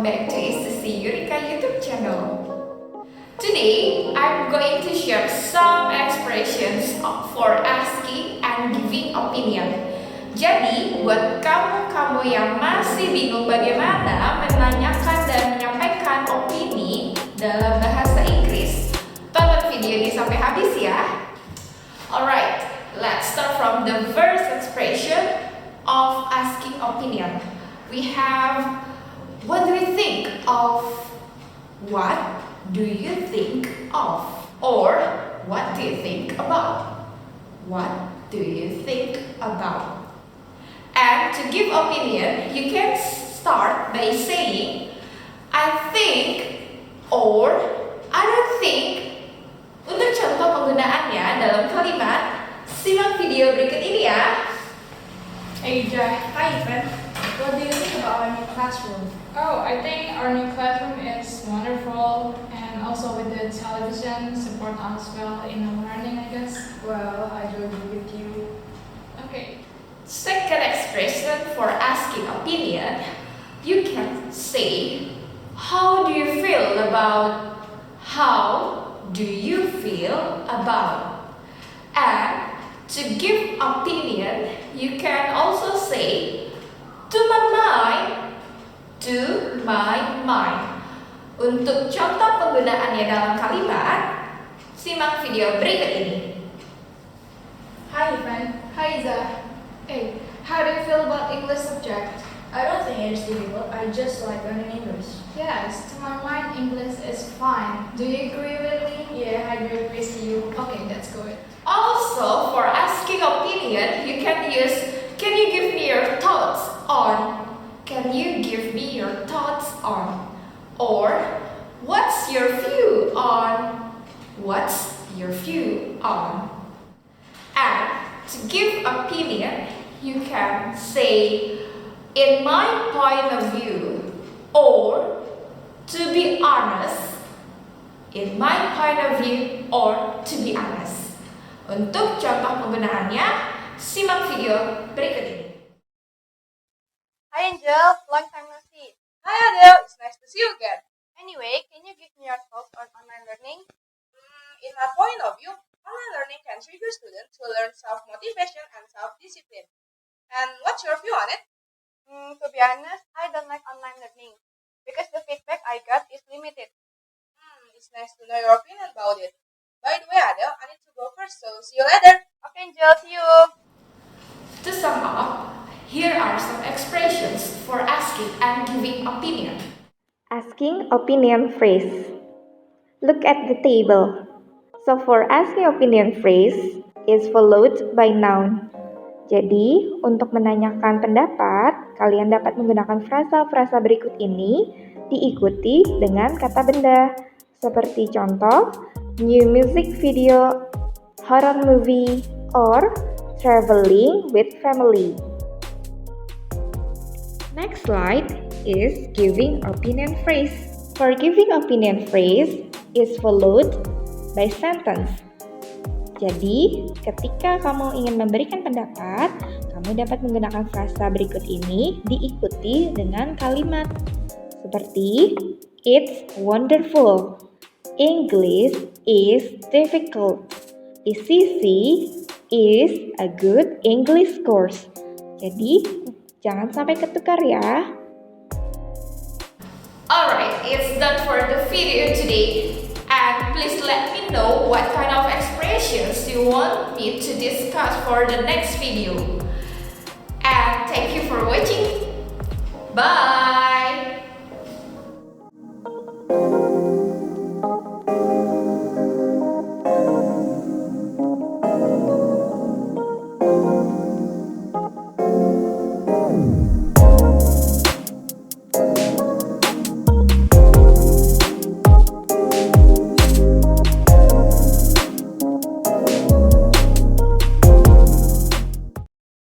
back to ICC Eureka YouTube channel. Today, I'm going to share some expressions for asking and giving opinion. Jadi, buat kamu yang masih bingung bagaimana menanyakan dan menyampaikan opini dalam bahasa Inggris, tonton video ini sampai habis ya. Alright, let's start from the first expression of asking opinion. We have, what do you think of? What do you think of? Or, what do you think about? What do you think about? And to give opinion, you can start by saying, I think, or I don't think. Untuk contoh penggunaannya dalam kalimat, simak video berikut ini ya. Hey Jack, hi friend. What do you think about our new classroom? Oh, I think our new classroom is wonderful, and also with the television support us well in our learning, I guess. Well, I do agree with you. Okay. Second expression for asking opinion, you can say, how do you feel about? How do you feel about? And to give opinion, you can also say, to my mind, to my mind. Untuk contoh penggunaannya dalam kalimat, simak video berikut ini. Hi friend. Hi Zah. Hey, how do you feel about English subject? I don't think it's difficult. I just like learning English. Yes, to my mind, English is fine. Do you agree with me? Yeah, I do agree with you. Okay, that's good. Also, for asking opinion, you can use, can you give me your thoughts on? Can you give me your thoughts on? Or, what's your view on? What's your view on? And to give opinion, you can say, in my point of view, or to be honest, in my point of view, or to be honest. Untuk contoh penggunaannya, simak video berikut ini. Hi Angel, long time no see. Hi Adele, it's nice to see you again. Anyway, can you give me your thoughts on online learning? In my point of view, online learning can trigger students to learn self-motivation and self-discipline. And what's your view on it? To be honest, I don't like online learning because the feedback I got is limited. It's nice to know your opinion about it. By the way, Adele, I need to go first, so see you later. Okay Angel, see you. To sum up, here are some expressions for asking and giving opinion. Asking opinion phrase. Look at the table. So for asking opinion phrase is followed by noun. Jadi, untuk menanyakan pendapat, kalian dapat menggunakan frasa-frasa berikut ini diikuti dengan kata benda. Seperti contoh, new music video, horror movie, or traveling with family. Next slide is giving opinion phrase. For giving opinion phrase is followed by sentence. Jadi, ketika kamu ingin memberikan pendapat, kamu dapat menggunakan frasa berikut ini diikuti dengan kalimat. Seperti, it's wonderful. English is difficult. ICC is a good English course. Jadi, jangan sampai ketukar ya. Alright, it's done for the video today. And please let me know what kind of expressions you want me to discuss for the next video. And thank you for watching. Bye!